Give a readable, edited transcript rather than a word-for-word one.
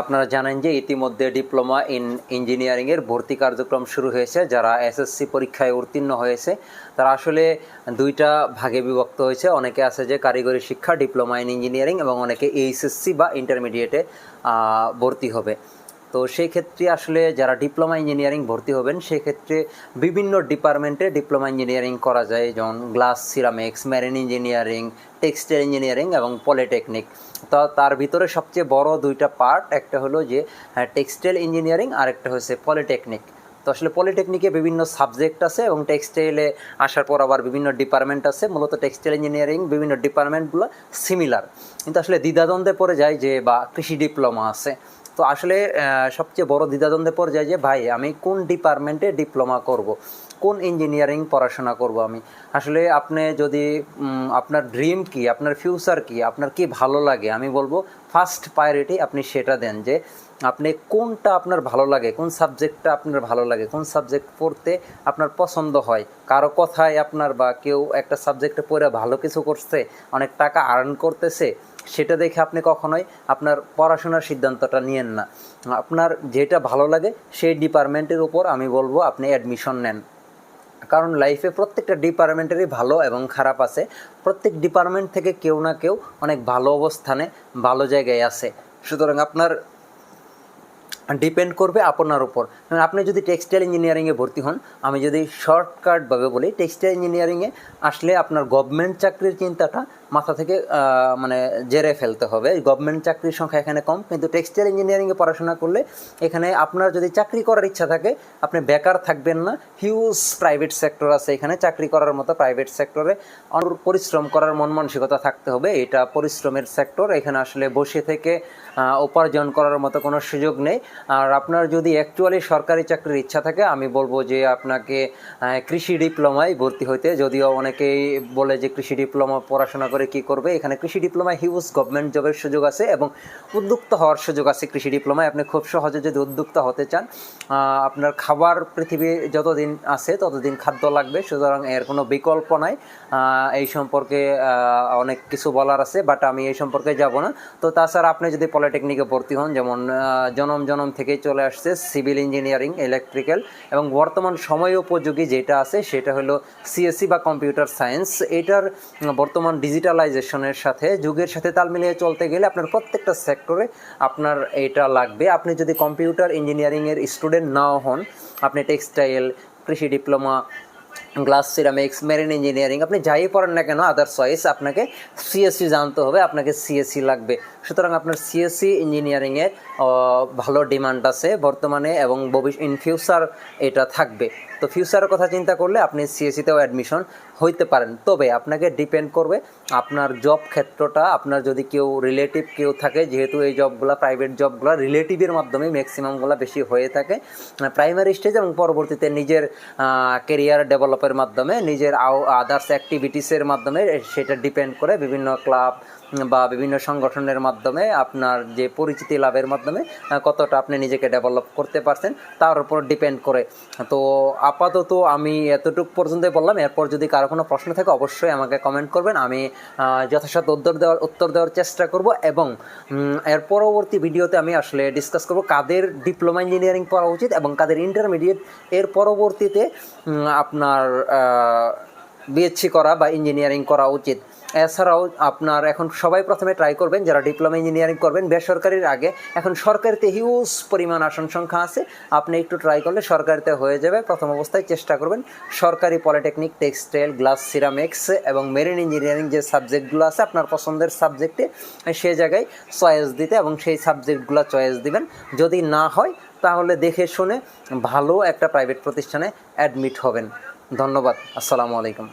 আপনারা জানেন যে ইতিমধ্যে ডিপ্লোমা ইন ইঞ্জিনিয়ারিংয়ের ভর্তি কার্যক্রম শুরু হয়েছে। যারা এসএসসি পরীক্ষায় উত্তীর্ণ হয়েছে তারা আসলে দুইটা ভাগে বিভক্ত হয়েছে। অনেকে আছে যে কারিগরি শিক্ষা ডিপ্লোমা ইন ইঞ্জিনিয়ারিং, এবং অনেকে এইচএসসি বা ইন্টারমিডিয়েটে ভর্তি হবে। তো সেই ক্ষেত্রে আসলে যারা ডিপ্লোমা ইঞ্জিনিয়ারিং ভর্তি হবেন সেক্ষেত্রে বিভিন্ন ডিপার্টমেন্টে ডিপ্লোমা ইঞ্জিনিয়ারিং করা যায়, যেমন glass ceramics, marine engineering, textile engineering এবং পলিটেকনিক। তো তার ভিতরে সবচেয়ে বড় দুইটা পার্ট, একটা হলো যে টেক্সটাইল ইঞ্জিনিয়ারিং আর একটা হচ্ছে পলিটেকনিক। তো আসলে পলিটেকনিকে বিভিন্ন সাবজেক্ট আছে এবং টেক্সটাইলে আসার পর আবার বিভিন্ন ডিপার্টমেন্ট আছে। মূলত টেক্সটাইল ইঞ্জিনিয়ারিং বিভিন্ন ডিপার্টমেন্টগুলো সিমিলার, কিন্তু আসলে দ্বিধাদ্বন্দ্বে পড়ে যায় যে বা কৃষি ডিপ্লোমা আছে। তো আসলে সবচেয়ে বড় দ্বিধাদ্বন্দ্বে পড়ে যায় যে ভাই আমি কোন ডিপার্টমেন্টে ডিপ্লোমা করব, কোন ইঞ্জিনিয়ারিং পড়াশোনা করব আমি। আসলে আপনি যদি আপনার ড্রিম কি, আপনার ফিউচার কি, আপনার কি ভালো লাগে, আমি বলবো ফার্স্ট প্রায়োরিটি আপনি সেটা দেন, যে আপনি কোনটা আপনার ভালো লাগে, কোন সাবজেক্টটা আপনার ভালো লাগে, কোন সাবজেক্ট পড়তে আপনার পছন্দ হয়। কারো কথায় আপনার বা কেউ একটা সাবজেক্টে পড়ে ভালো কিছু করছে, অনেক টাকা আর্ন করতেছে, সেটা দেখে আপনি কখনোই আপনার পড়াশোনার সিদ্ধান্তটা নিয়েন না। আপনার যেটা ভালো লাগে সেই ডিপার্টমেন্টের উপর আমি বলবো আপনি অ্যাডমিশন নেন। কারণ লাইফে প্রত্যেকটা ডিপার্টমেন্টেরই ভালো এবং খারাপ আছে। প্রত্যেক ডিপার্টমেন্ট থেকে কেউ না কেউ অনেক ভালো অবস্থানে, ভালো জায়গায় আছে। সুতরাং আপনার ডিপেন্ড করবে আপনার উপর। আপনি যদি টেক্সটাইল ইঞ্জিনিয়ারিংয়ে ভর্তি হন, আমি যদি শর্টকাটভাবে বলি, টেক্সটাইল ইঞ্জিনিয়ারিংয়ে আসলে আপনার গভর্নমেন্ট চাকরির চিন্তাটা মাথা থেকে মানে জেরে ফেলতে হবে। গভর্নমেন্ট চাকরির সংখ্যা এখানে কম, কিন্তু টেক্সটাইল ইঞ্জিনিয়ারিংয়ে পড়াশোনা করলে এখানে আপনার যদি চাকরি করার ইচ্ছা থাকে আপনি বেকার থাকবেন না। হিউজ প্রাইভেট সেক্টর আছে এখানে, চাকরি করার মতো প্রাইভেট সেক্টরে পরিশ্রম করার মন মানসিকতা থাকতে হবে। এটা পরিশ্রমের সেক্টর, এখানে আসলে বসে থেকে উপার্জন করার মতো কোনো সুযোগ নেই। আর আপনার যদি অ্যাকচুয়ালি সরকারি চাকরির ইচ্ছা থাকে, আমি বলবো যে আপনাকে কৃষি ডিপ্লোমায় ভর্তি হইতে। যদিও অনেকেই বলে যে কৃষি ডিপ্লোমা পড়াশোনা করে কি করবে, এখানে কৃষি ডিপ্লোমায় হিউজ গভর্নমেন্ট জবের সুযোগ আছে এবং উদ্যোক্তা হওয়ার সুযোগ আছে কৃষি ডিপ্লোমায়। আপনি খুব সহজে যদি উদ্যোক্তা হতে চান, আপনার খাবার পৃথিবী যতদিন আছে ততদিন খাদ্য লাগবে, সুতরাং এর কোনো বিকল্প নাই। এই সম্পর্কে অনেক কিছু বলার আছে, বাট আমি এই সম্পর্কে যাব না। তো তাছাড়া আপনি যদি পলিটেকনিকে ভর্তি হন, যেমন জনম থেকেই চলে আসছে সিভিল ইঞ্জিনিয়ারিং, ইলেকট্রিক্যাল, এবং বর্তমান সময় উপযোগী যেটা আছে সেটা হলো সিএসসি বা কম্পিউটার সায়েন্স। এটার বর্তমান ডিজিটালাইজেশনের সাথে, যুগের সাথে তাল মিলিয়ে চলতে গেলে আপনার প্রত্যেকটা সেক্টরে আপনার এটা লাগবে। আপনি যদি কম্পিউটার ইঞ্জিনিয়ারিংয়ের স্টুডেন্ট নাও হন, আপনি টেক্সটাইল, কৃষি diploma, glass ceramics, marine engineering, আপনি যাই পড়েন না কেন, আদার চয়েস আপনাকে সিএসসি জানতে হবে, আপনাকে সিএসসি লাগবে। সুতরাং আপনার সিএসসি ইঞ্জিনিয়ারিংয়ের ভালো ডিমান্ড আছে বর্তমানে এবং ইন ফিউচার এটা থাকবে। তো ফিউচারের কথা চিন্তা করলে আপনি সিএসসিতেও অ্যাডমিশন হইতে পারেন। তবে আপনাকে ডিপেন্ড করবে আপনার জব ক্ষেত্রটা। আপনার যদি কেউ রিলেটিভ কেউ থাকে, যেহেতু এই জবগুলো প্রাইভেট জবগুলো রিলেটিভের মাধ্যমে ম্যাক্সিমামগুলো বেশি হয়ে থাকে প্রাইমারি স্টেজ, এবং পরবর্তীতে নিজের কেরিয়ার ডেভেলপের মাধ্যমে, নিজের আদার্স অ্যাক্টিভিটিসের মাধ্যমে, সেটা ডিপেন্ড করে বিভিন্ন ক্লাব বা বিভিন্ন সংগঠনের মাধ্যমে আপনার যে পরিচিতি লাভের মাধ্যমে কতটা আপনি নিজেকে ডেভেলপ করতে পারছেন তার উপর ডিপেন্ড করে। তো আপাতত আমি এতটুকু পর্যন্তই বললাম। এরপর যদি কারো কোনো প্রশ্ন থাকে অবশ্যই আমাকে কমেন্ট করবেন, আমি যথাসাধ্য উত্তর দেওয়ার চেষ্টা করব। এবং এর পরবর্তী ভিডিওতে আমি আসলে ডিসকাস করব কাদের ডিপ্লোমা ইঞ্জিনিয়ারিং পড়া উচিত এবং কাদের ইন্টারমিডিয়েট, এর পরবর্তীতে আপনার বিএসসি করা বা ইঞ্জিনিয়ারিং করা উচিত। এছাড়াও আপনার এখন সবাই প্রথমে ট্রাই করবেন যারা ডিপ্লোমা ইঞ্জিনিয়ারিং করবেন বেসরকারির আগে। এখন সরকারিতে হিউজ পরিমাণ আসন সংখ্যা আছে, আপনি একটু ট্রাই করলে সরকারিতে হয়ে যাবে। প্রথম অবস্থায় চেষ্টা করবেন সরকারি পলিটেকনিক, টেক্সটাইল, গ্লাস সিরামিক্স এবং মেরিন ইঞ্জিনিয়ারিং যে সাবজেক্টগুলো আছে আপনার পছন্দের সাবজেক্টে সেই জায়গায় চয়েস দিতে এবং সেই সাবজেক্টগুলো চয়েস দিবেন। যদি না হয় তাহলে দেখে শুনে ভালো একটা প্রাইভেট প্রতিষ্ঠানে অ্যাডমিট হবেন। ধন্যবাদ। আসসালামু আলাইকুম।